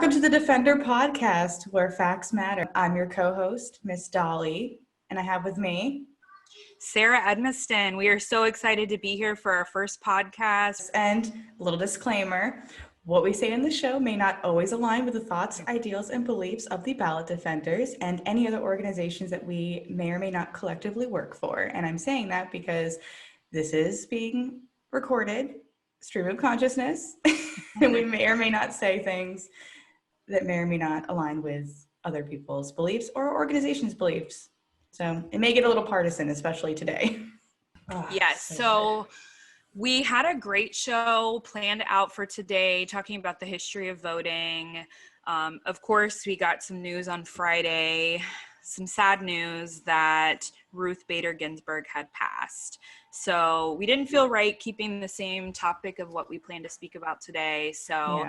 Welcome to the Defender podcast, where facts matter. I'm your co-host, Miss Dolly, and I have with me Sarah Edmiston. We are so excited to be here for our first podcast. And a little disclaimer, what we say in the show may not always align with the thoughts, ideals, and beliefs of the Ballot Defenders and any other organizations that we may or may not collectively work for. And I'm saying that because this is being recorded, stream of consciousness, and we may or may not say things that may or may not align with other people's beliefs or organizations' beliefs. So it may get a little partisan, especially today. Yes, so we had a great show planned out for today, talking about the history of voting. Of course, we got some news on Friday, some sad news that Ruth Bader Ginsburg had passed. So we didn't feel right keeping the same topic of what we plan to speak about today. So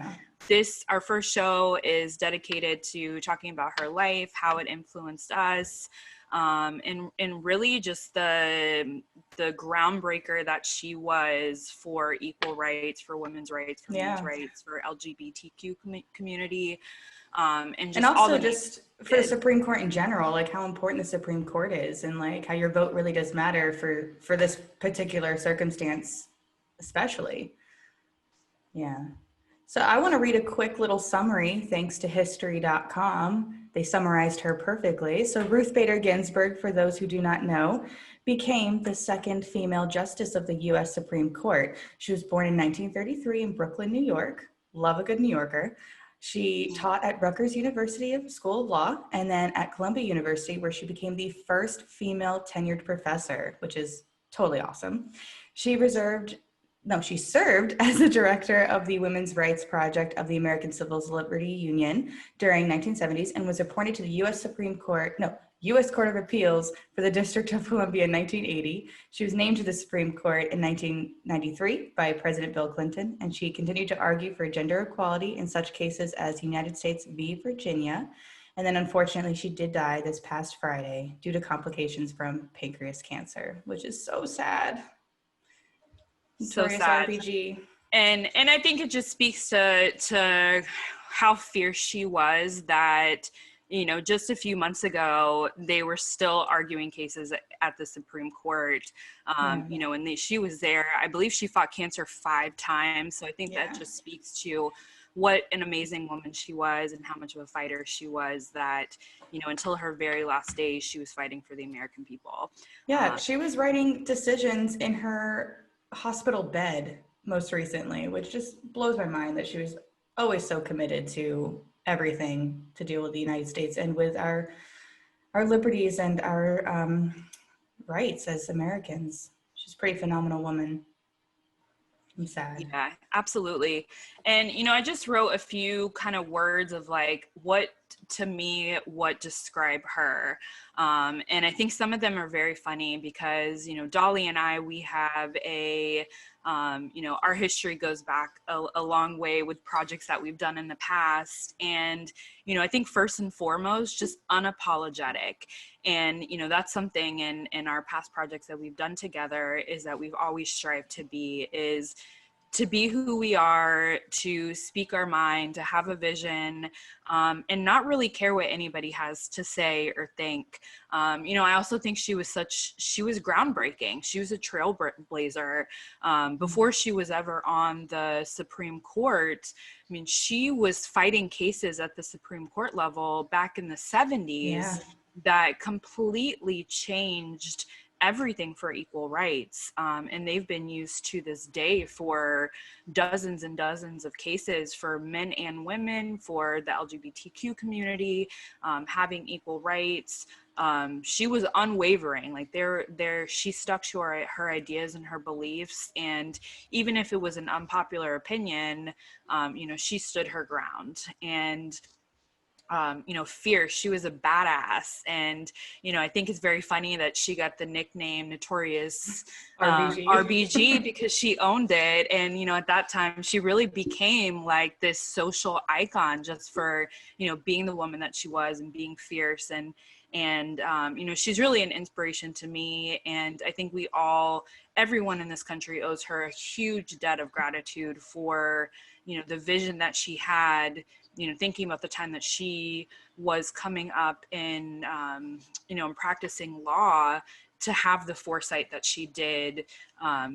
our first show is dedicated to talking about her life, how it influenced us, and really just the groundbreaker that she was for equal rights, for women's rights, for men's rights, for LGBTQ community. And also just for the Supreme Court in general, like how important the Supreme Court is and like how your vote really does matter for this particular circumstance, especially. Yeah. So I want to read a quick little summary thanks to history.com. They summarized her perfectly. So Ruth Bader Ginsburg, for those who do not know, became the second female justice of the U.S. Supreme Court. She was born in 1933 in Brooklyn, New York. Love a good New Yorker. She taught at Rutgers University School of Law and then at Columbia University, where she became the first female tenured professor, which is totally awesome. She served as the director of the Women's Rights Project of the American Civil Liberties Union during 1970s and was appointed to the U.S. Court of Appeals for the District of Columbia in 1980. She was named to the Supreme Court in 1993 by President Bill Clinton, and she continued to argue for gender equality in such cases as United States v. Virginia. And then unfortunately, she did die this past Friday due to complications from pancreas cancer, which is so sad. Notorious so sad. RBG. And I think it just speaks to how fierce she was that, you know, just a few months ago, they were still arguing cases at the Supreme Court, you know, and she was there. I believe she fought cancer 5 times. So I think that just speaks to what an amazing woman she was and how much of a fighter she was that, you know, until her very last days, she was fighting for the American people. Yeah, she was writing decisions in her hospital bed most recently, which just blows my mind that she was always so committed to everything to deal with the United States and with our liberties and our rights as Americans. She's a pretty phenomenal woman. I'm sad. Yeah, absolutely. And, you know, I just wrote a few kind of words of like what describe her. And I think some of them are very funny because, you know, Dolly and I, we have you know, our history goes back a long way with projects that we've done in the past. And, you know, I think first and foremost, just unapologetic. And, you know, that's something in our past projects that we've done together is that we've always strived to be who we are, to speak our mind, to have a vision, and not really care what anybody has to say or think. You know, I also think she was groundbreaking. She was a trailblazer. Before she was ever on the Supreme Court, I mean, she was fighting cases at the Supreme Court level back in the 70s that completely changed everything for equal rights. And they've been used to this day for dozens and dozens of cases for men and women, for the LGBTQ community, having equal rights. She was unwavering, like she stuck to her ideas and her beliefs. And even if it was an unpopular opinion, you know, she stood her ground. And you know, fierce. She was a badass. And, you know, I think it's very funny that she got the nickname Notorious RBG because she owned it. And, you know, at that time, she really became like this social icon just for, you know, being the woman that she was and being fierce. And And, you know, she's really an inspiration to me. And I think everyone in this country owes her a huge debt of gratitude for, you know, the vision that she had, you know, thinking about the time that she was coming up in, you know, and practicing law, to have the foresight that she did,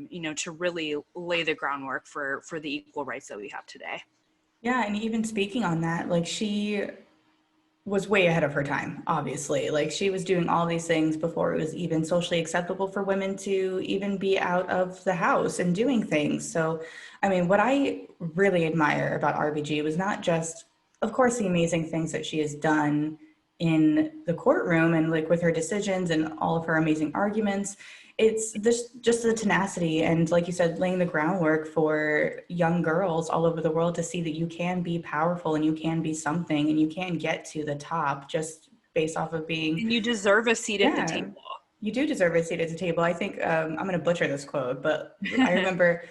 you know, to really lay the groundwork for the equal rights that we have today. Yeah, and even speaking on that, like she was way ahead of her time, obviously. Like she was doing all these things before it was even socially acceptable for women to even be out of the house and doing things. So, I mean, what I really admire about RBG was not just, of course, the amazing things that she has done in the courtroom and like with her decisions and all of her amazing arguments. It's this just the tenacity and, like you said, laying the groundwork for young girls all over the world to see that you can be powerful and you can be something and you can get to the top just based off of being. And you deserve a seat at the Yeah, table. you do deserve a seat at the table. I think I'm going to butcher this quote, but I remember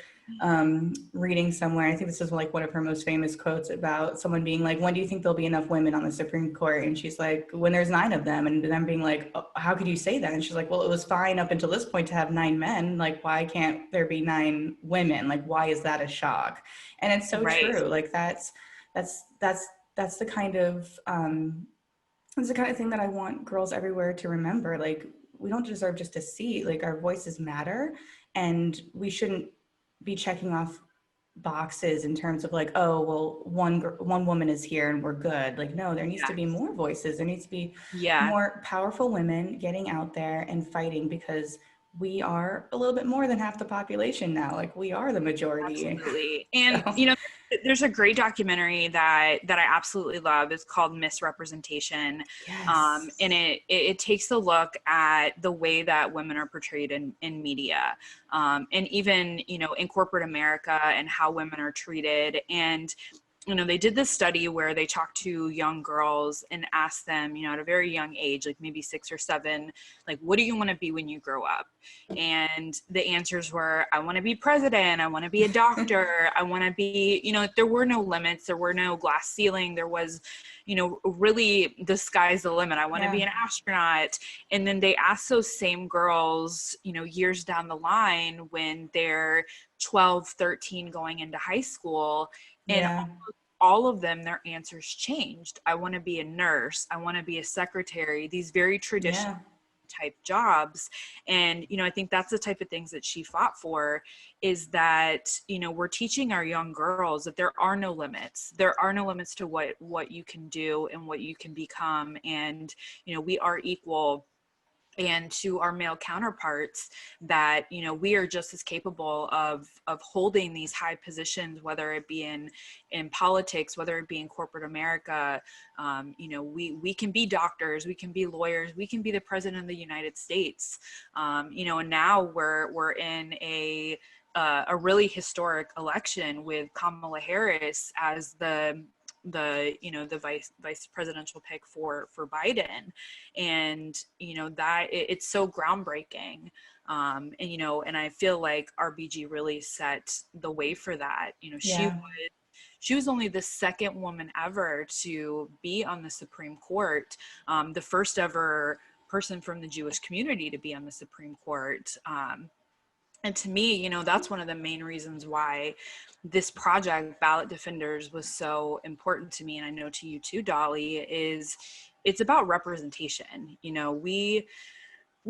reading somewhere, I think this is like one of her most famous quotes about someone being like, when do you think there'll be enough women on the Supreme Court? And she's like, when there's 9 of them. And them being like, oh, how could you say that? And she's like, well, it was fine up until this point to have 9 men. Like, why can't there be 9 women? Like, why is that a shock? And it's so Right. true. Like that's the kind of, it's the kind of thing that I want girls everywhere to remember. Like, we don't deserve just a seat. Like, our voices matter, and we shouldn't be checking off boxes in terms of like, oh, well, one woman is here and we're good. Like, no, there needs to be more voices. There needs to be more powerful women getting out there and fighting, because we are a little bit more than half the population now. Like, we are the majority. Absolutely. And, So, you know, there's a great documentary that I absolutely love. It's called Misrepresentation. yes. And it takes a look at the way that women are portrayed in media, and even, you know, in corporate America, and how women are treated. And, you know, they did this study where they talked to young girls and asked them, you know, at a very young age, like maybe 6 or 7, like, what do you want to be when you grow up? And the answers were, I want to be president. I want to be a doctor. I want to be, you know, there were no limits. There were no glass ceiling. There was, you know, really the sky's the limit. I want to be an astronaut. And then they asked those same girls, you know, years down the line when they're 12, 13, going into high school, and all of them, their answers changed. I want to be a nurse. I want to be a secretary, these very traditional type jobs. And, you know, I think that's the type of things that she fought for, is that, you know, we're teaching our young girls that there are no limits. There are no limits to what you can do and what you can become. And, you know, we are equal. And to our male counterparts, that, you know, we are just as capable of holding these high positions, whether it be in politics, whether it be in corporate America. You know, we can be doctors, we can be lawyers, we can be the president of the United States. You know, and now we're in a really historic election with Kamala Harris as the you know, the vice presidential pick for Biden. And, you know, that it's so groundbreaking. And, you know, and I feel like RBG really set the way for that. You know, she was only the 2nd woman ever to be on the Supreme Court, the first ever person from the Jewish community to be on the Supreme Court. And to me, you know, that's one of the main reasons why this project, Ballot Defenders, was so important to me. And I know to you too, Dolly, is it's about representation. You know, we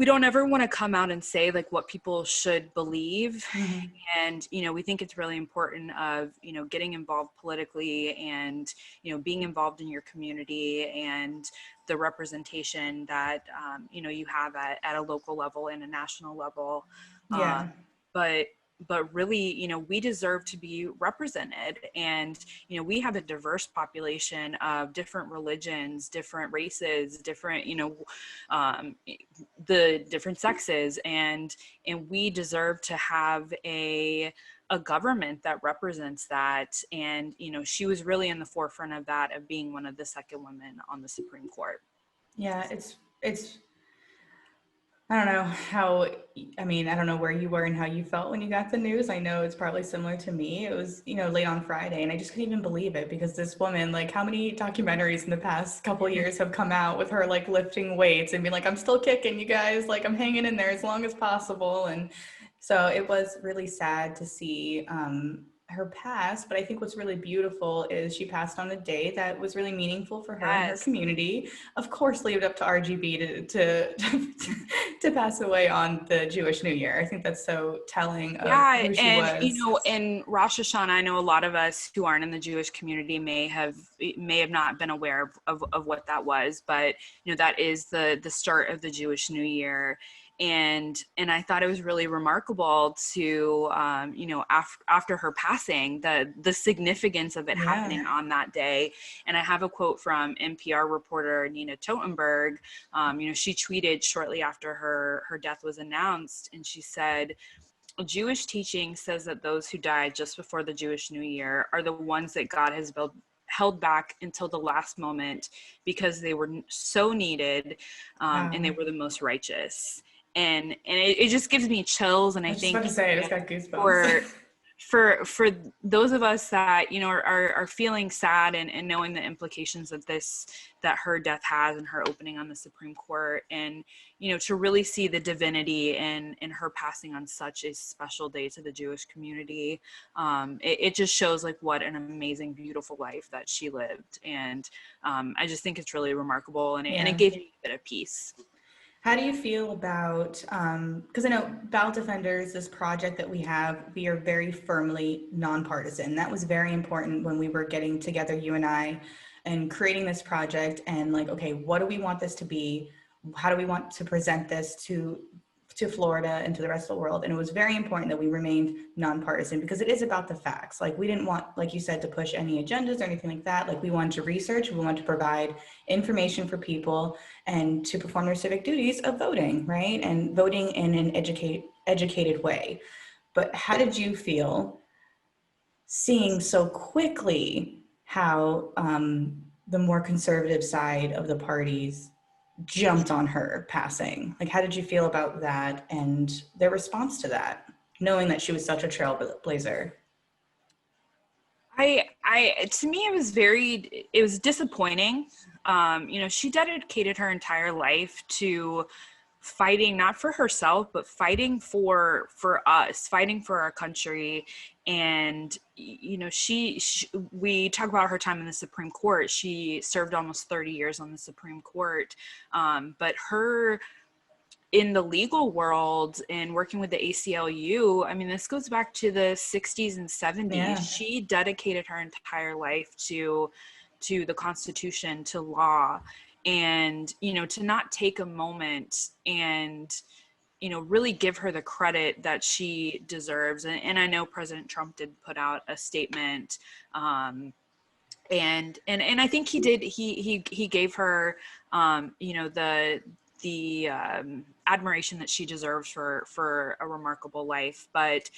don't ever want to come out and say like what people should believe. And, you know, we think it's really important of, you know, getting involved politically and, you know, being involved in your community and the representation that, you know, you have at a local level and a national level. But really, you know, we deserve to be represented. And, you know, we have a diverse population of different religions, different races, different, you know, the different sexes, and we deserve to have a government that represents that. And, you know, she was really in the forefront of that, of being one of the 2nd women on the Supreme Court. Yeah, it's I don't know how, I mean, I don't know where you were and how you felt when you got the news. I know it's probably similar to me. It was, late on Friday, and I just couldn't even believe it because this woman, like, how many documentaries in the past couple years have come out with her, like, lifting weights and being like, I'm still kicking, you guys, like, I'm hanging in there as long as possible. And so it was really sad to see her pass. But I think what's really beautiful is she passed on a day that was really meaningful for her and her Yes. community. Of course, leave it up to RGB to pass away on the Jewish New Year. I think that's so telling of Yeah, who she and was. in Rosh Hashanah, I know a lot of us who aren't in the Jewish community may have not been aware of what that was, but that is the start of the Jewish New Year, and I thought it was really remarkable to after her passing, the significance of it Yeah. happening on that day. And I have a quote from NPR reporter Nina Totenberg. She tweeted shortly after her death was announced, and she said, Jewish teaching says that those who died just before the Jewish New Year are the ones that God has held back until the last moment because they were so needed, and they were the most righteous. And it just gives me chills. And I I was just about think to say, I just got goosebumps. for for those of us that are feeling sad and knowing the implications of this, that her death has, and her opening on the Supreme Court, and to really see the divinity in her passing on such a special day to the Jewish community, it just shows like what an amazing, beautiful life that she lived. And I just think it's really remarkable, and Yeah. it gave me a bit of peace. How do you feel about, because I know Ballot Defenders, this project that we have, we are very firmly nonpartisan. That was very important when we were getting together, you and I, and creating this project and like, okay, what do we want this to be? How do we want to present this to Florida and to the rest of the world? And it was very important that we remained nonpartisan because it is about the facts. Like we didn't want, like you said, to push any agendas or anything like that. Like we wanted to research, we wanted to provide information for people and to perform their civic duties of voting, right? And voting in an educated way. But how did you feel seeing so quickly how the more conservative side of the parties jumped on her passing? Like, how did you feel about that and their response to that, knowing that she was such a trailblazer? To me, it was disappointing. She dedicated her entire life to fighting, not for herself, but fighting for us, fighting for our country. And, we talk about her time in the Supreme Court. She served almost 30 years on the Supreme Court. But her, in the legal world and working with the ACLU, I mean, this goes back to the 60s and 70s. Yeah. She dedicated her entire life to the Constitution, to law, and, to not take a moment and, really give her the credit that she deserves. And I know President Trump did put out a statement, and I think he did. He gave her, the admiration that she deserves for a remarkable life. But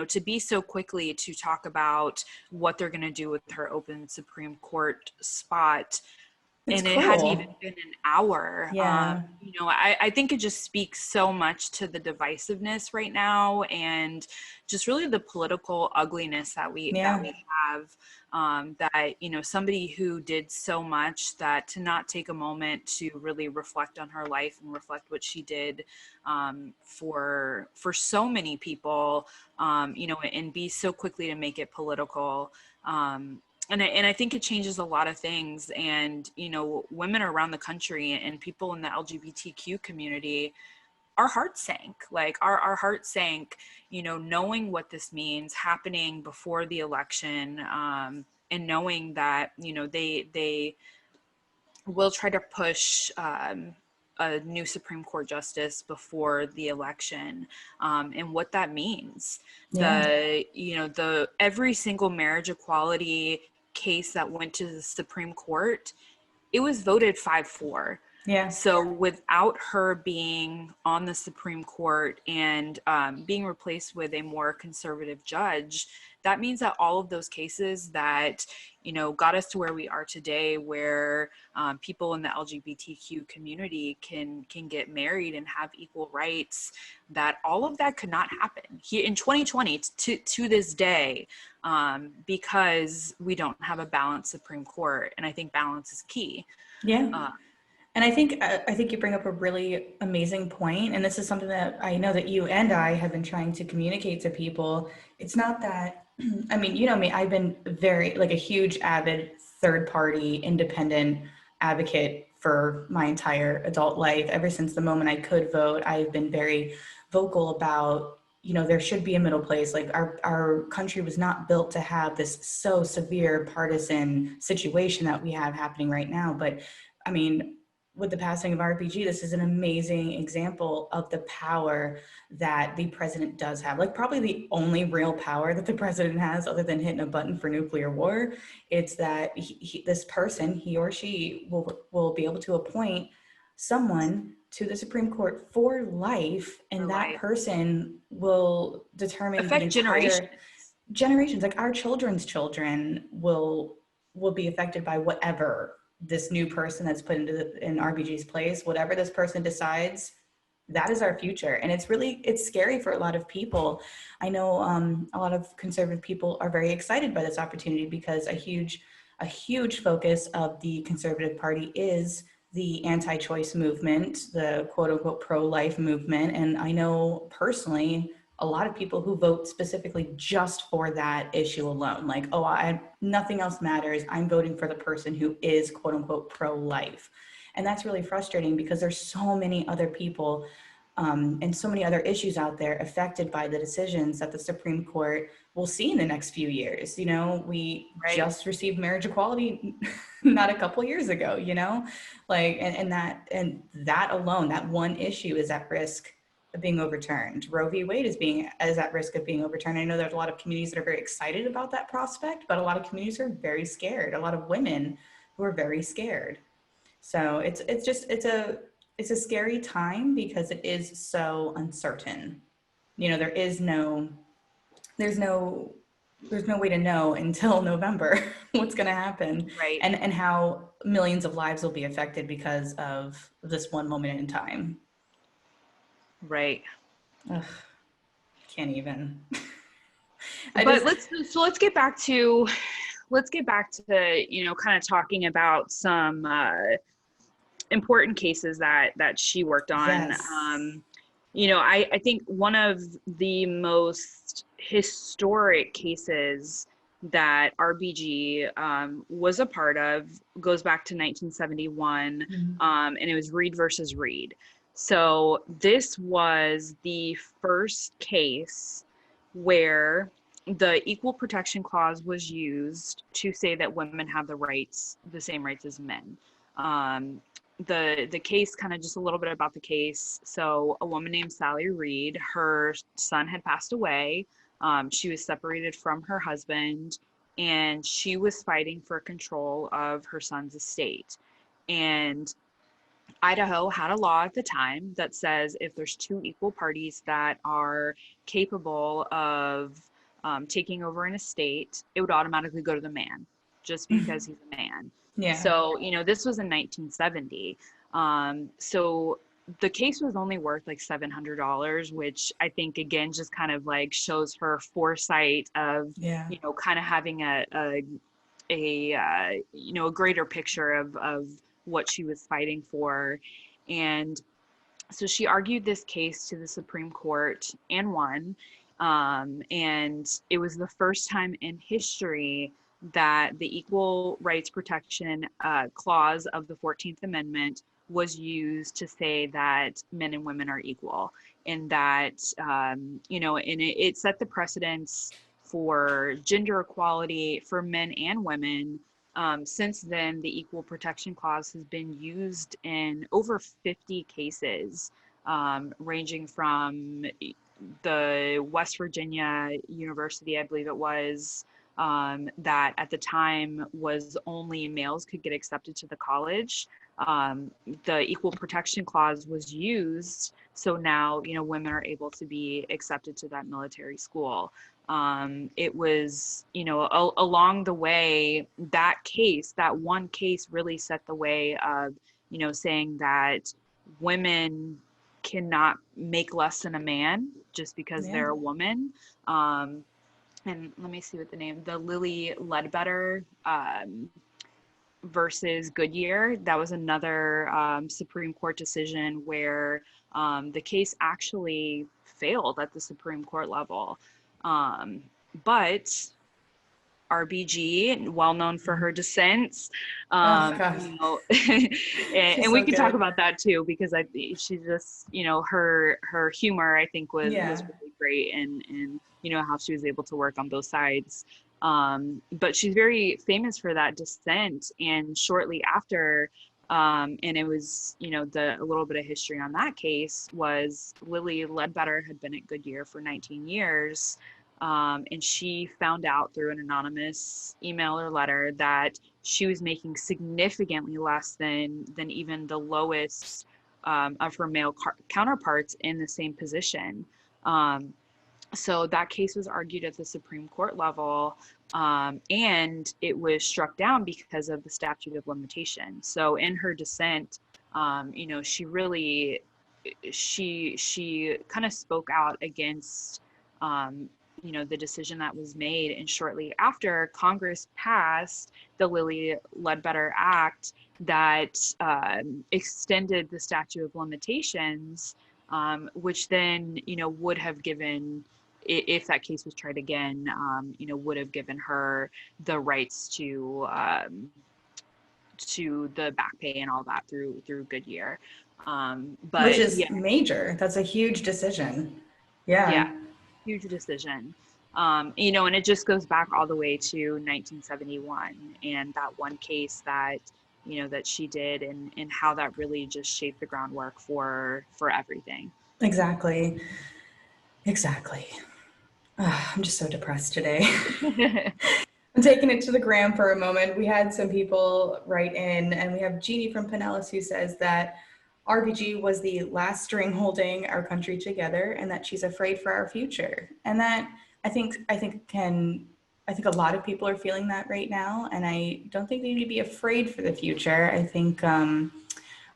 to be so quickly to talk about what they're going to do with her open Supreme Court spot, It's and it hadn't cruel. even been an hour. Yeah. I think it just speaks so much to the divisiveness right now, and just really the political ugliness that we Yeah. have. That somebody who did so much, that to not take a moment to really reflect on her life and reflect what she did for so many people, and be so quickly to make it political. And I think it changes a lot of things. And, women around the country and people in the LGBTQ community, our hearts sank. Like our hearts sank, knowing what this means happening before the election, and knowing that, they will try to push a new Supreme Court justice before the election, and what that means. Yeah. The every single marriage equality case that went to the Supreme Court, it was voted 5-4. Yeah. So without her being on the Supreme Court and being replaced with a more conservative judge, that means that all of those cases that, you know, got us to where we are today, where people in the LGBTQ community can get married and have equal rights, that all of that could not happen here in 2020 to this day, because we don't have a balanced Supreme Court. And I think balance is key. Yeah. And I think you bring up a really amazing point, and this is something that I know that you and I have been trying to communicate to people. It's not that, I mean, you know me, I've been very like a huge avid third party independent advocate for my entire adult life. Ever since the moment I could vote, I've been very vocal about, you know, there should be a middle place. Like our country was not built to have this so severe partisan situation that we have happening right now. But I mean, with the passing of RBG, this is an amazing example of the power that the president does have. Like probably the only real power that the president has other than hitting a button for nuclear war, it's that this person, he or she will be able to appoint someone to the Supreme Court for life, and that person will determine affect the entire generations. Like our children's children will be affected by whatever this new person that's put in RBG's place, whatever this person decides, that is our future. And it's scary for a lot of people. I know a lot of conservative people are very excited by this opportunity because a huge focus of the Conservative Party is the anti-choice movement, the quote unquote pro-life movement. And I know personally a lot of people who vote specifically just for that issue alone. Like, oh, nothing else matters. I'm voting for the person who is quote unquote pro-life. And that's really frustrating because there's so many other people and so many other issues out there affected by the decisions that the Supreme Court will see in the next few years. You know, we just received marriage equality not a couple years ago, you know, like, and that alone, that one issue is at risk of being overturned. Roe v. Wade is at risk of being overturned. I know there's a lot of communities that are very excited about that prospect, but a lot of communities are very scared. A lot of women who are very scared. So it's a scary time because it is so uncertain. You know, there's no way to know until November what's going to happen, right, and how millions of lives will be affected because of this one moment in time. right. Ugh, can't even. But let's get back to you know, kind of talking about some important cases that she worked on. Yes. You know, I think one of the most historic cases that RBG was a part of goes back to 1971, and it was Reed versus Reed. So this was the first case where the Equal Protection Clause was used to say that women have the same rights as men. The case, kind of just a little bit about the case. So a woman named Sally Reed, her son had passed away. She was separated from her husband, and she was fighting for control of her son's estate. And Idaho had a law at the time that says if there's two equal parties that are capable of taking over an estate, it would automatically go to the man just because he's a man. Yeah. So, you know, this was in 1970. So the case was only worth like $700, which I think, again, just kind of like shows her foresight of, you know, kind of having a you know, a greater picture of what she was fighting for. And so she argued this case to the Supreme Court and won. And it was the first time in history that the Equal Rights Protection Clause of the 14th Amendment was used to say that men and women are equal, and that, you know, and it set the precedence for gender equality for men and women. Since then, the Equal Protection Clause has been used in over 50 cases, ranging from the West Virginia University, I believe it was, that at the time was only males could get accepted to the college. The Equal Protection Clause was used, so now, you know, women are able to be accepted to that military school. It was, along the way, that one case really set the way of, saying that women cannot make less than a man just because Yeah. they're a woman. And let me see what the Lilly Ledbetter versus Goodyear. That was another Supreme Court decision where the case actually failed at the Supreme Court level. But RBG, well known for her dissents, Oh gosh, she's and we so could talk good. about that too, because I think she just, her humor, I think was Yeah. really great, and how she was able to work on both sides. But she's very famous for that dissent, and shortly after, and it was, a little bit of history on that case was Lilly Ledbetter had been at Goodyear for 19 years. And she found out through an anonymous email or letter that she was making significantly less than even the lowest of her male counterparts in the same position. So that case was argued at the Supreme Court level, and it was struck down because of the statute of limitation. So in her dissent, she really she kind of spoke out against the decision that was made. And shortly after, Congress passed the Lilly Ledbetter Act that extended the statute of limitations, which then would have given, if that case was tried again, would have given her the rights to the back pay and all that through Goodyear. Which But is yeah, major. That's a huge decision. Yeah. yeah, huge decision. And it just goes back all the way to 1971 and that one case that, that she did, and how that really just shaped the groundwork for everything. Exactly. Exactly. I'm just so depressed today. I'm taking it to the gram for a moment. We had some people write in, and we have Jeannie from Pinellas who says that RBG was the last string holding our country together, and that she's afraid for our future. And that I think a lot of people are feeling that right now, and I don't think they need to be afraid for the future. I think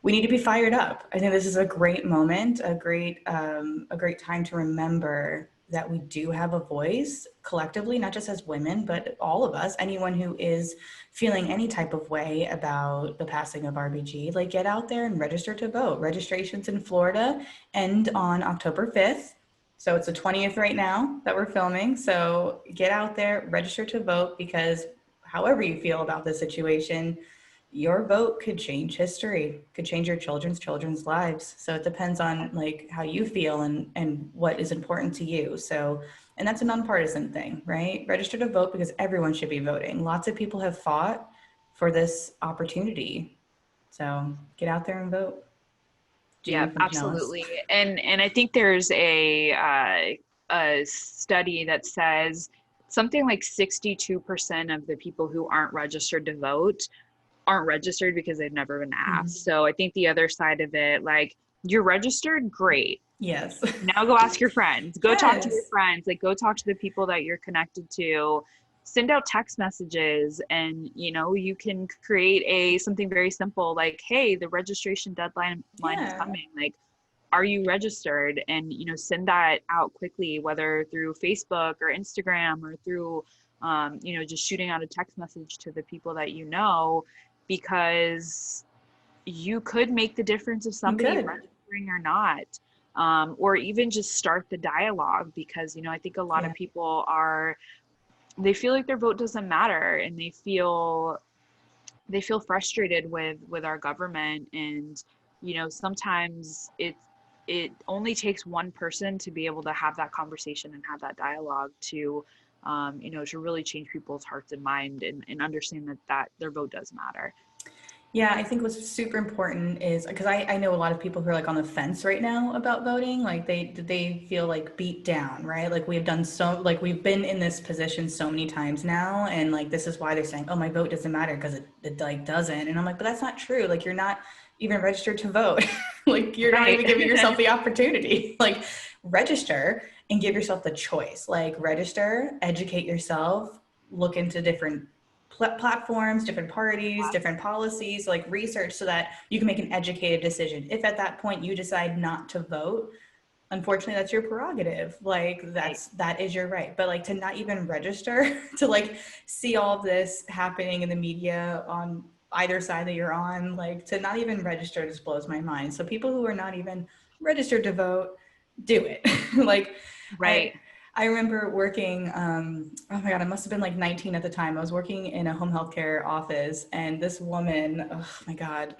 we need to be fired up. I think this is a great moment, a great time to remember that we do have a voice collectively, not just as women, but all of us, anyone who is feeling any type of way about the passing of RBG, like get out there and register to vote. Registrations in Florida end on October 5th. So it's the 20th right now that we're filming. So get out there, register to vote, because however you feel about this situation, your vote could change history, could change your children's lives. So it depends on like how you feel and what is important to you. So, and that's a nonpartisan thing, right? Register to vote because everyone should be voting. Lots of people have fought for this opportunity. So get out there and vote. Yeah, Jeannie from Pinellas. absolutely. And I think there's a study that says something like 62% of the people who aren't registered to vote aren't registered because they've never been Mhm. asked. So I think the other side of it, like, you're registered, great. Yes. Now go ask your friends. Go talk to your Yes. friends. Like, go talk to the people that you're connected to. Send out text messages, and you can create something very simple like, hey, the registration deadline is Yeah. coming. Like, are you registered? And send that out quickly, whether through Facebook or Instagram or through just shooting out a text message to the people that because you could make the difference of You somebody could. registering or not. Or even just start the dialogue, because I think a lot of Yeah. people they feel like their vote doesn't matter, and they feel frustrated with our government. And sometimes it only takes one person to be able to have that conversation and have that dialogue to to really change people's hearts and mind, and understand that their vote does matter. Yeah, I think what's super important is because I know a lot of people who are like on the fence right now about voting. Like they feel like beat down, right? Like we've been in this position so many times now, and like this is why they're saying, oh, my vote doesn't matter because it like doesn't. And I'm like, but that's not true. Like you're not even registered to vote. Like you're not Right. even giving yourself the opportunity. Like register and give yourself the choice, like register, educate yourself, look into different platforms, different parties, different policies, like research so that you can make an educated decision. If at that point you decide not to vote, unfortunately that's your prerogative, like that is your right. But like to not even register to like see all of this happening in the media on either side that you're on, like to not even register just blows my mind. So people who are not even registered to vote, do it. Like Right. I remember working, oh my God, I must have been like 19 at the time. I was working in a home health care office, and this woman, oh my God,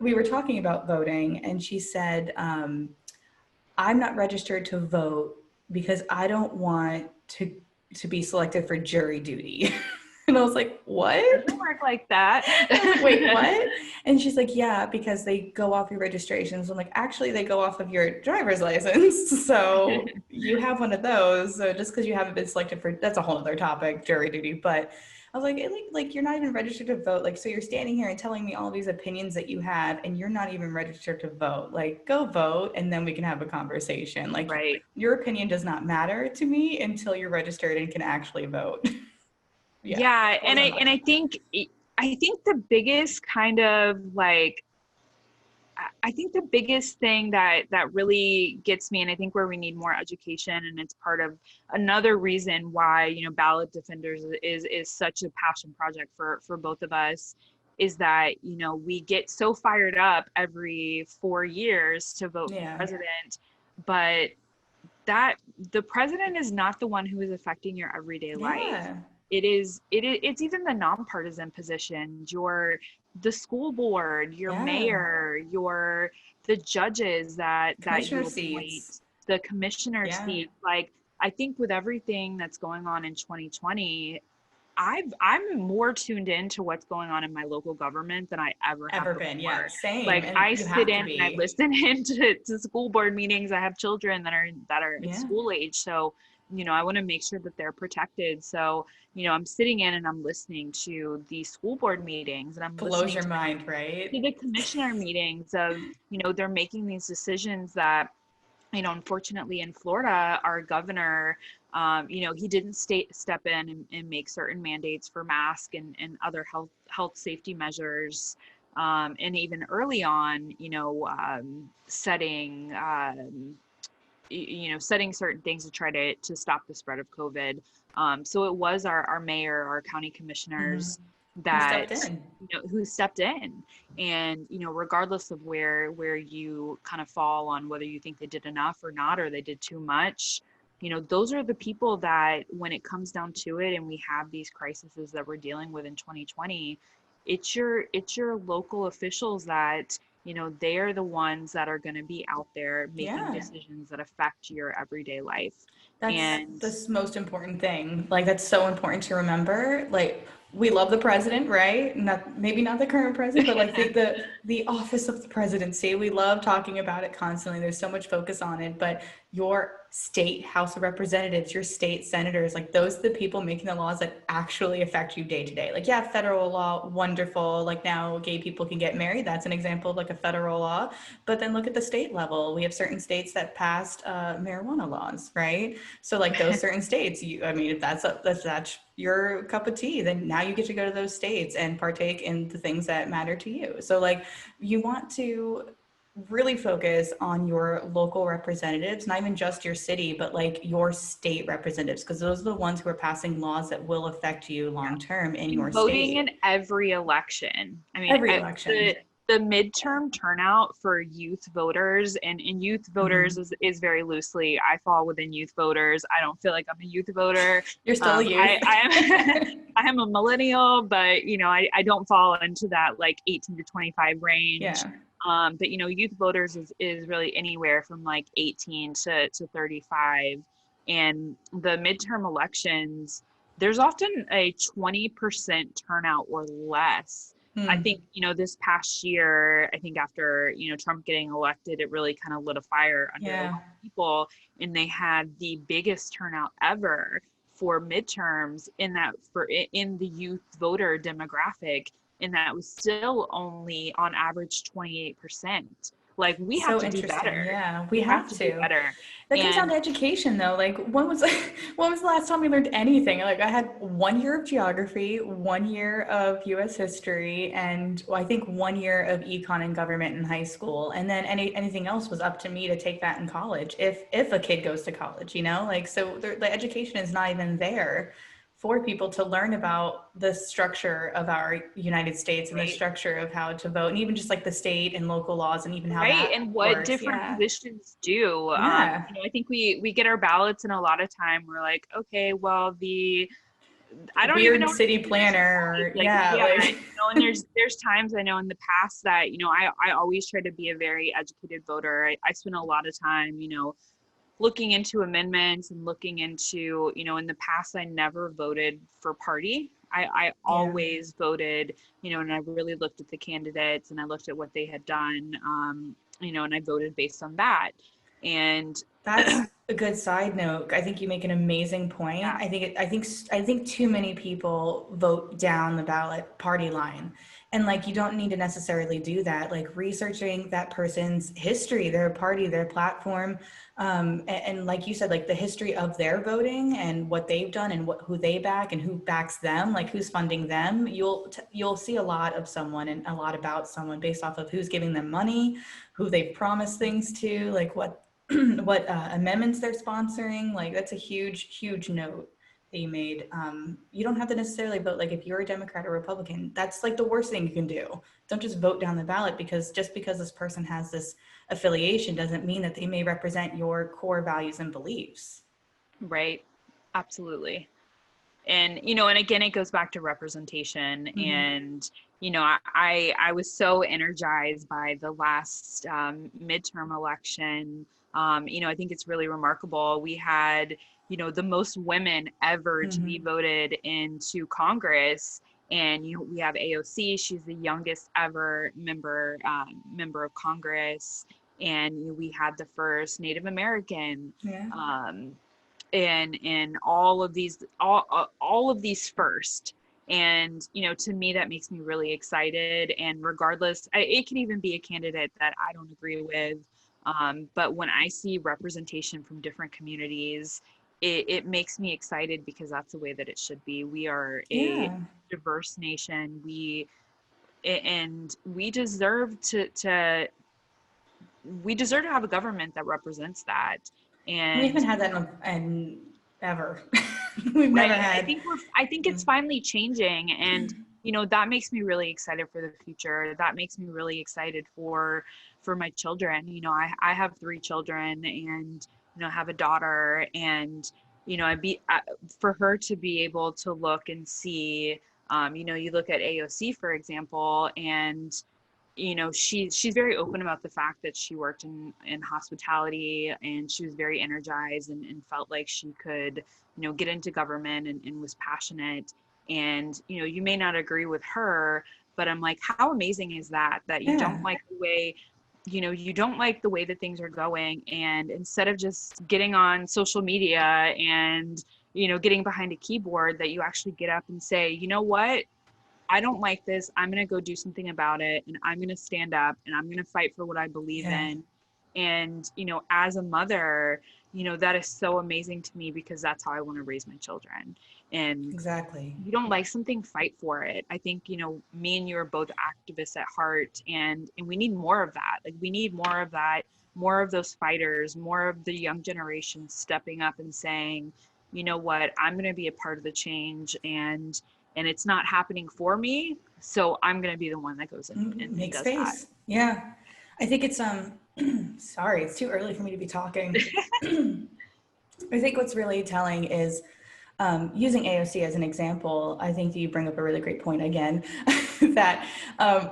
we were talking about voting, and she said, I'm not registered to vote because I don't want to be selected for jury duty. And I was like, what? It doesn't work like that. I was like, wait, what? And she's like, yeah, because they go off your registrations. I'm like, actually, they go off of your driver's license. So you have one of those. So just because you haven't been selected for, that's a whole other topic, jury duty. But I was like, you're not even registered to vote. Like, so you're standing here and telling me all these opinions that you have, and you're not even registered to vote. Like, go vote, and then we can have a conversation. Like, Right. your opinion does not matter to me until you're registered and can actually vote. Yeah. And I think the biggest kind of like, I think the biggest thing that really gets me, and I think where we need more education, and it's part of another reason why, you know, Ballot Defenders is such a passion project for both of us, is that, you know, we get so fired up every 4 years to vote for president, but that the president is not the one who is affecting your everyday life. It's even the nonpartisan positions, the school board, your mayor, the judges that you appoint, the commissioner seat. Like, I think with everything that's going on in 2020, I'm more tuned into what's going on in my local government than I ever have been. before. Yeah, same. Like, and I sit in and I listen into school board meetings. I have children that are at school age, so you know, I want to make sure that they're protected. So, you know, I'm sitting in and I'm listening to the school board meetings, and I'm blows your mind, right? To the commissioner meetings of, you know, they're making these decisions that, you know, unfortunately in Florida, our governor, you know, he didn't step in and make certain mandates for masks and other health safety measures. And even early on, you know, setting certain things to try to stop the spread of COVID. So it was our mayor, our county commissioners that who stepped in, and you know, regardless of where you kind of fall on whether you think they did enough or not, or they did too much, you know, those are the people that, when it comes down to it, and we have these crises that we're dealing with in 2020, it's your local officials that, you know, they are the ones that are going to be out there making decisions that affect your everyday life. That's the most important thing. Like, that's so important to remember. Like, we love the president, right? Maybe not the current president, but like the office of the presidency. We love talking about it constantly. There's so much focus on it, but your state House of Representatives, your state senators, like those are the people making the laws that actually affect you day to day. Like, yeah, federal law, wonderful. Like, now gay people can get married. That's an example of like a federal law. But then look at the state level. We have certain states that passed marijuana laws, right? So like those certain states, if that's your cup of tea, then now you get to go to those states and partake in the things that matter to you. So like, you want to really focus on your local representatives, not even just your city, but like your state representatives, because those are the ones who are passing laws that will affect you long term in your voting state. In every election. I mean, every election. The midterm turnout for youth voters, and youth voters is very loosely, I fall within youth voters. I don't feel like I'm a youth voter. You're still a youth. I am a millennial, but you know, I don't fall into that like 18 to 25 range. Yeah. But you know, youth voters is really anywhere from like 18 to 35. And the midterm elections, there's often a 20% turnout or less. I think, you know, this past year, I think after, you know, Trump getting elected, it really kind of lit a fire under a lot of people, and they had the biggest turnout ever for midterms in the youth voter demographic, and that was still only on average 28%. Like, we have So to do interesting. better. Yeah, we We have have to do to. better. That comes down And to education though. Like when was when was the last time we learned anything? Like I had 1 year of geography, 1 year of US history, and well, I think 1 year of econ and government in high school. And then anything else was up to me to take that in college. If a kid goes to college, you know? Like so the education is not even there for people to learn about the structure of our United States and the right. structure of how to vote and even just like the state and local laws and even how Right, that and what works. different Yeah. positions do. Yeah. I think we get our ballots, and a lot of time we're like, okay, well, the I don't even know Weird what the city position planner or like. yeah, Yeah, like and there's times I know in the past that I always try to be a very educated voter. I spend a lot of time looking into amendments and looking into, in the past, I never voted for party. I yeah. always voted, and I really looked at the candidates and I looked at what they had done, and I voted based on that. And That's a good side note. I think you make an amazing yeah, point. I think too many people vote down the ballot party line. And like you don't need to necessarily do that. Like researching that person's history, their party, their platform, and like you said, like the history of their voting and what they've done and who they back and who backs them, like who's funding them. You'll see a lot of someone and a lot about someone based off of who's giving them money, who they've promised things to, like what amendments they're sponsoring. Like that's a huge note that you made. You don't have to necessarily vote. Like if you're a Democrat or Republican, that's like the worst thing you can do. Don't just vote down the ballot because just because this person has this affiliation doesn't mean that they may represent your core values and beliefs. right, absolutely. And again, it goes back to representation. Mm-hmm. And I was so energized by the last midterm election. I think it's really remarkable. We had the most women ever to be Mm-hmm. voted into Congress. And we have AOC. She's the youngest ever member of Congress. And we had the first Native American, Yeah. um, and all of these first. And to me, that makes me really excited. And regardless, it can even be a candidate that I don't agree with, but when I see representation from different communities, it makes me excited, because that's the way that it should be. We are a Yeah. diverse nation. And we deserve to have a government that represents that. We And haven't had that in ever. We've right. never And I had. think it's finally changing. And that makes me really excited for the future. That makes me really excited for my children. I have 3 children, and have a daughter. And for her to be able to look and see, you look at AOC, for example, and she's very open about the fact that she worked in hospitality, and she was very energized, and felt like she could get into government, and was passionate. And you may not agree with her, but I'm like, how amazing is that you don't Yeah. like the way that things are going, and instead of just getting on social media and getting behind a keyboard, that you actually get up and say, you know what, I don't like this. I'm going to go do something about it, and I'm going to stand up, and I'm going to fight for what I believe Yeah. in. And, as a mother, that is so amazing to me, because that's how I want to raise my children. And Exactly. you don't like something, fight for it. I think, me and you are both activists at heart, and we need more of that. Like, we need more of that, more of those fighters, more of the young generation stepping up and saying, you know what, I'm going to be a part of the change, and it's not happening for me. So I'm going to be the one that goes and Make does that. space. Yeah. I think it's sorry, it's too early for me to be talking. I think what's really telling is using AOC as an example. I think that you bring up a really great point again that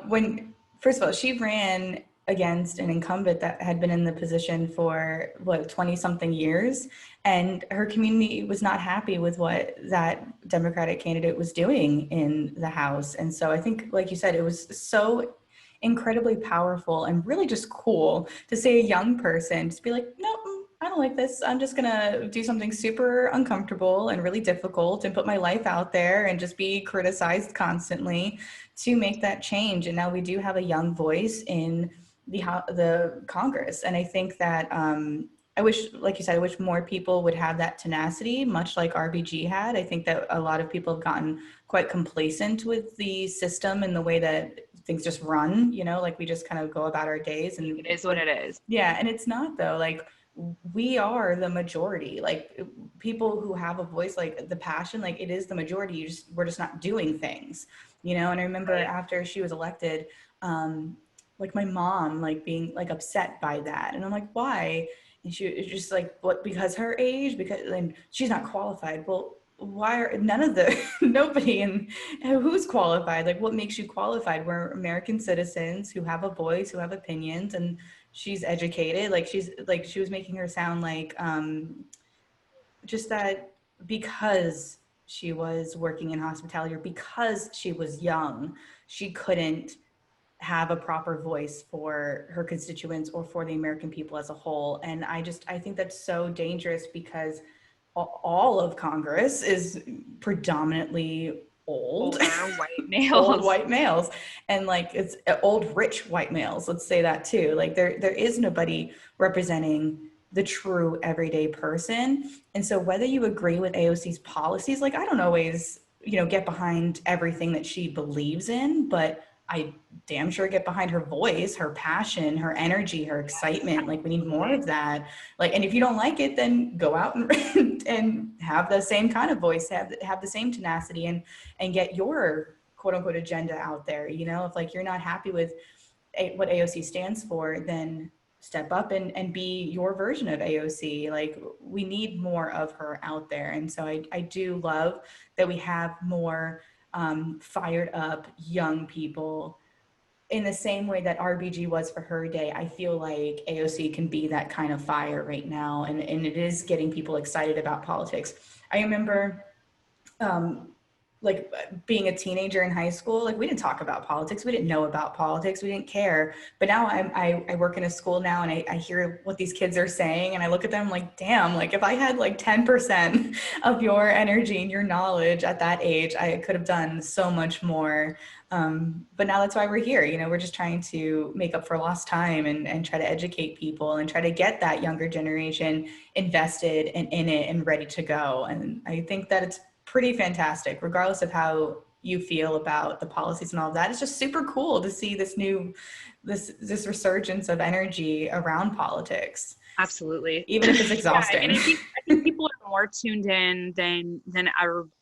when, first of all, she ran against an incumbent that had been in the position for what 20 something years, and her community was not happy with what that Democratic candidate was doing in the House. And so I think, like you said, it was so incredibly powerful and really just cool to see a young person just be like, no, I don't like this. I'm just gonna do something super uncomfortable and really difficult and put my life out there and just be criticized constantly to make that change. And now we do have a young voice in the Congress. And I think that I wish, like you said, I wish more people would have that tenacity, much like RBG had. I think that a lot of people have gotten quite complacent with the system and the way that things just run, like we just kind of go about our days. And it is what it is. Yeah, and it's not though. Like we are the majority. Like people who have a voice, like the passion, like it is the majority. We're just not doing things, And I remember after she was elected, like my mom, like being like upset by that, and I'm like, why? And she was just like, what? Because her age? Because and she's not qualified. Well, why are none of the nobody and who's qualified? Like, what makes you qualified? We're American citizens who have a voice, who have opinions, and she's educated. Like she was making her sound like just that because she was working in hospitality or because she was young, she couldn't have a proper voice for her constituents or for the American people as a whole. And I think that's so dangerous because all of Congress is predominantly older white males. Old white males. And like it's old rich white males, let's say that too. Like there is nobody representing the true everyday person. And so whether you agree with AOC's policies, like I don't always, get behind everything that she believes in, but I damn sure get behind her voice, her passion, her energy, her excitement. Like we need more of that. Like, and if you don't like it, then go out and have the same kind of voice, have the same tenacity and get your quote unquote agenda out there. If like you're not happy with what AOC stands for, then step up and be your version of AOC. Like we need more of her out there. And so I do love that we have more fired up young people in the same way that RBG was for her day. I feel like AOC can be that kind of fire right now. And it is getting people excited about politics. I remember like being a teenager in high school, like we didn't talk about politics. We didn't know about politics. We didn't care. But now I work in a school now and I hear what these kids are saying and I look at them like, damn, like if I had like 10% of your energy and your knowledge at that age, I could have done so much more. But now that's why we're here. We're just trying to make up for lost time and try to educate people and try to get that younger generation invested and in it and ready to go. And I think that it's pretty fantastic, regardless of how you feel about the policies and all of that. It's just super cool to see this resurgence of energy around politics. Absolutely. Even if it's exhausting. Yeah, and I think people are more tuned in than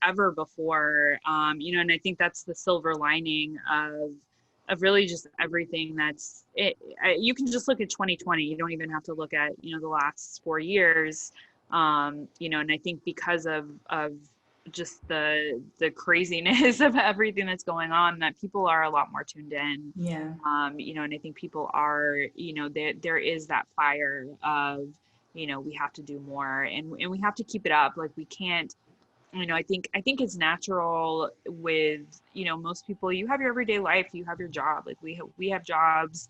ever before. And I think that's the silver lining of really just everything that's it. You can just look at 2020. You don't even have to look at, the last 4 years. And I think because of just the craziness of everything that's going on, that people are a lot more tuned in. Yeah. And I think people are, there is that fire of, we have to do more and we have to keep it up. Like we can't, I think it's natural with, most people. You have your everyday life, you have your job. Like we have jobs.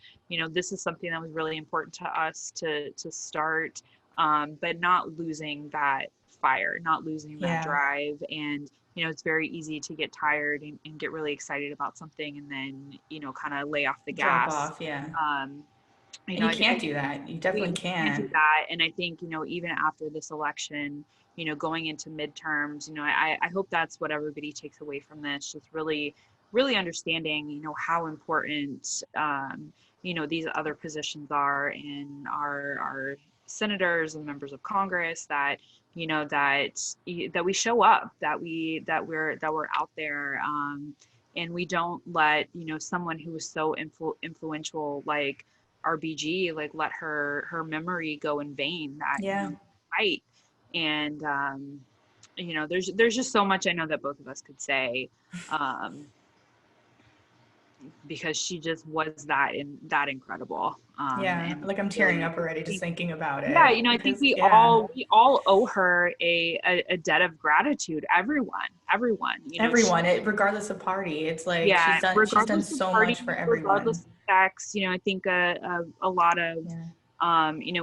This is something that was really important to us to start, but not losing that fire, not losing that drive. And it's very easy to get tired and get really excited about something and then kind of lay off the gas. Drop off, yeah. You can't do that. You definitely can't do that. And I think even after this election, going into midterms, I hope that's what everybody takes away from this. Just really understanding how important these other positions are in our senators and members of Congress, that that we show up, that we're out there, and we don't let someone who is so influential like RBG, like let her memory go in vain. That fight. And there's just so much I know that both of us could say, because she just was that incredible. And like I'm tearing up already just thinking about it. Yeah, I think we all owe her a debt of gratitude. Everyone, regardless of party. It's like she's done so much for everyone. Regardless of sex, I think a lot of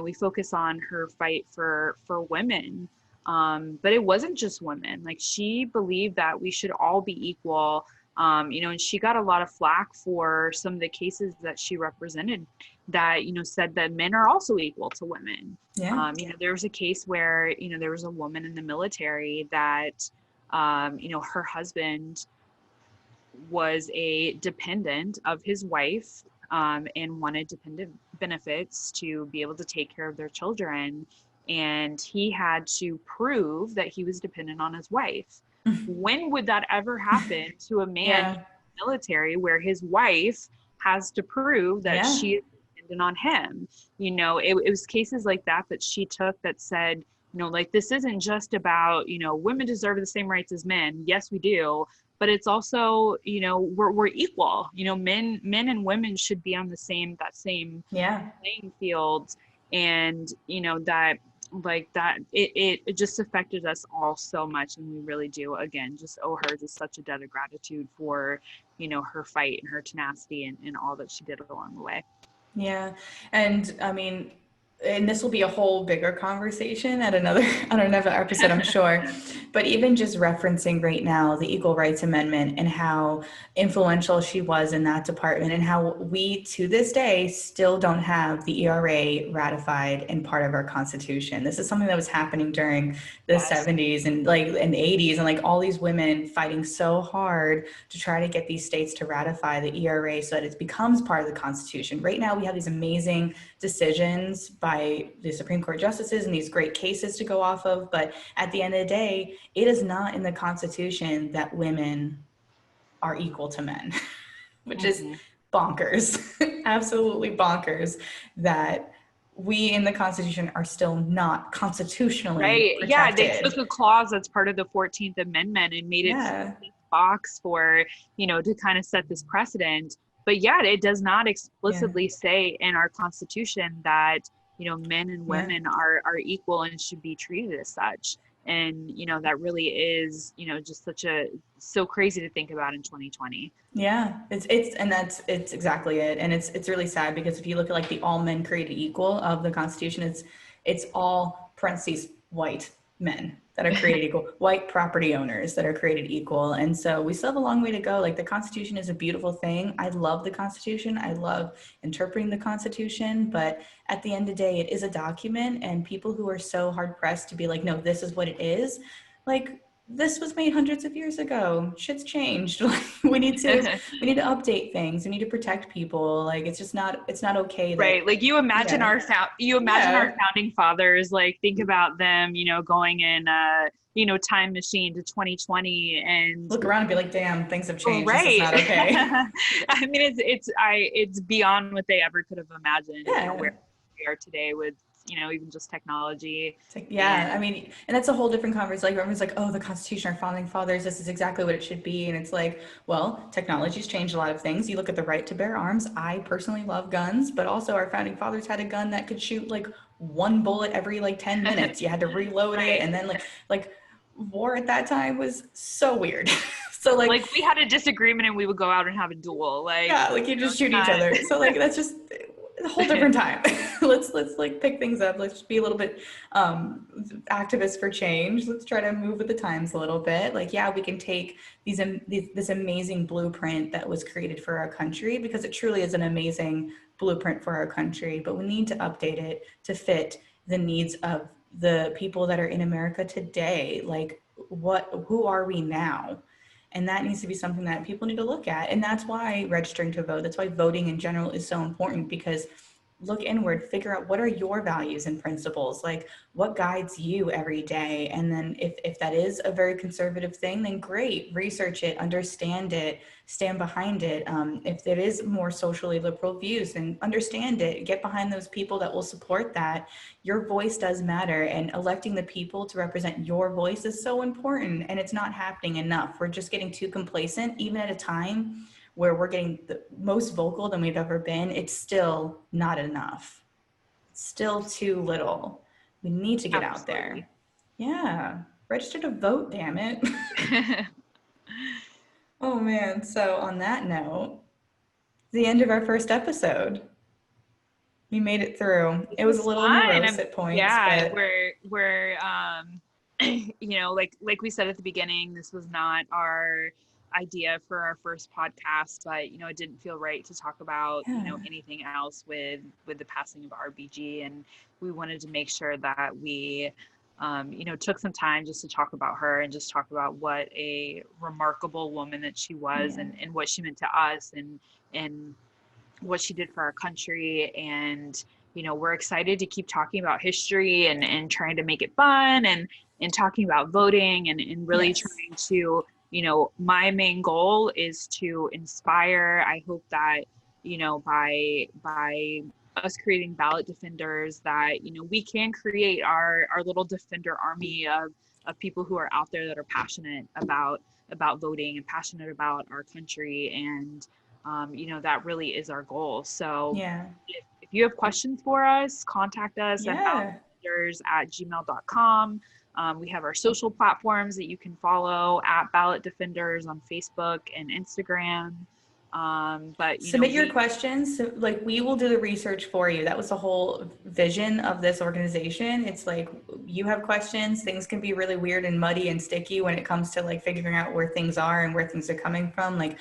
we focus on her fight for women, but it wasn't just women. Like she believed that we should all be equal. And she got a lot of flack for some of the cases that she represented that, said that men are also equal to women. Yeah. There was a case where, there was a woman in the military that, her husband was a dependent of his wife, and wanted dependent benefits to be able to take care of their children. And he had to prove that he was dependent on his wife. When would that ever happen to a man in Yeah. the military where his wife has to prove that Yeah. she is dependent on him? It was cases like that she took that said, like, this isn't just about, women deserve the same rights as men. Yes, we do. But it's also, we're equal. Men and women should be on that same Yeah. playing field. And that it just affected us all so much, and we really do, again, just owe her just such a debt of gratitude for her fight and her tenacity and all that she did along the way. Yeah. And I mean, and this will be a whole bigger conversation at another on another episode, I'm sure. But even just referencing right now the Equal Rights Amendment and how influential she was in that department, and how we to this day still don't have the ERA ratified and part of our Constitution. This is something that was happening during the Yes. 70s and in the 80s, and like all these women fighting so hard to try to get these states to ratify the ERA so that it becomes part of the Constitution. Right now we have these amazing decisions by the Supreme Court justices and these great cases to go off of. But at the end of the day, it is not in the Constitution that women are equal to men, which is bonkers, absolutely bonkers, that we in the Constitution are still not constitutionally protected. Yeah, they took a clause that's part of the 14th Amendment and made it this box for, to kind of set this precedent. But yeah, it does not explicitly say in our Constitution that, men and women are equal and should be treated as such. And, that really is, just so crazy to think about in 2020. Yeah, it's exactly it. And it's really sad because if you look at like the all men created equal of the Constitution, it's all parentheses white men that are created equal, white property owners that are created equal. And so we still have a long way to go. Like the Constitution is a beautiful thing. I love the Constitution. I love interpreting the Constitution, but at the end of the day, it is a document, and people who are so hard pressed to be like, no, this is what it is. Like, this was made hundreds of years ago. Shit's changed. we need to update things. We need to protect people. Like it's not okay. Right. Like you imagine our founding fathers, like think about them, going in time machine to 2020 and look around and be like, damn, things have changed. Right. This is not okay. I mean, it's beyond what they ever could have imagined, where we are today with, even just technology. I mean, and that's a whole different conversation. Like everyone's like, oh, the Constitution, our founding fathers, this is exactly what it should be. And it's like, well, technology's changed a lot of things. You look at the right to bear arms. I personally love guns, but also our founding fathers had a gun that could shoot like one bullet every like 10 minutes. You had to reload it. And then like war at that time was so weird. So like we had a disagreement and we would go out and have a duel. Like you just shoot each other. So like that's just a whole different time. let's like pick things up. Let's be a little bit activists for change. Let's try to move with the times a little bit. Like, yeah, we can take this amazing blueprint that was created for our country, because it truly is an amazing blueprint for our country, but we need to update it to fit the needs of the people that are in America today. Like who are we now? And that needs to be something that people need to look at. And that's why registering to vote, that's why voting in general is so important, because look inward, figure out what are your values and principles, like what guides you every day. And then if that is a very conservative thing, then great, research it, understand it, stand behind it. If there is more socially liberal views, then understand it, get behind those people that will support that. Your voice does matter, and electing the people to represent your voice is so important, and it's not happening enough. We're just getting too complacent, even at a time where we're getting the most vocal than we've ever been. It's still not enough. It's still too little. We need to get out there. Yeah. Register to vote, damn it. Oh man. So on that note, the end of our first episode. We made it through. It was a little morose at points. Yeah, but we're like we said at the beginning, this was not our idea for our first podcast, but you know, it didn't feel right to talk about, you Yeah. know, anything else with the passing of RBG, and we wanted to make sure that we you know, took some time just to talk about her and just talk about what a remarkable woman that she was, Yeah. and what she meant to us, and what she did for our country. And you know, we're excited to keep talking about history, and trying to make it fun, and talking about voting, and really Yes. trying to, you know, my main goal is to inspire. I hope that, you know, by us creating ballot defenders, that, you know, we can create our little defender army of people who are out there that are passionate about voting and passionate about our country. And you know, that really is our goal. So Yeah. if you have questions for us, contact us at Yeah. ballotdefenders@gmail.com. We have our social platforms that you can follow at Ballot Defenders on Facebook and Instagram. But you know, Submit your questions. So, like, we will do the research for you. That was the whole vision of this organization. It's like you have questions. Things can be really weird and muddy and sticky when it comes to like figuring out where things are and where things are coming from. Like,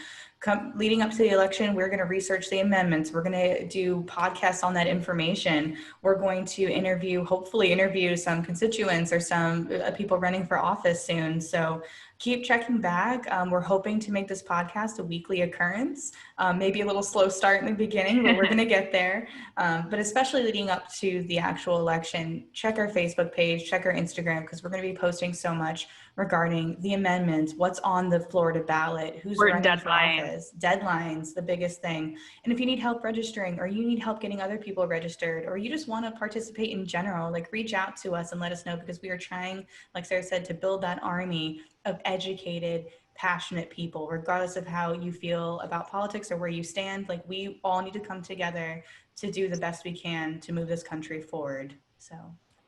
leading up to the election, we're going to research the amendments. We're going to do podcasts on that information. We're going to hopefully interview some constituents or some people running for office soon. So keep checking back. We're hoping to make this podcast a weekly occurrence. Maybe a little slow start in the beginning, but we're going to get there. But especially leading up to the actual election, check our Facebook page, check our Instagram, because we're going to be posting so much regarding the amendments, what's on the Florida ballot, who's important running for deadline. office, deadlines, the biggest thing. And if you need help registering, or you need help getting other people registered, or you just want to participate in general, like reach out to us and let us know, because we are trying, like Sarah said, to build that army of educated, passionate people, regardless of how you feel about politics or where you stand. Like, we all need to come together to do the best we can to move this country forward. So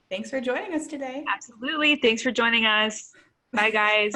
thanks for joining us today. Absolutely. Thanks for joining us. Bye, guys.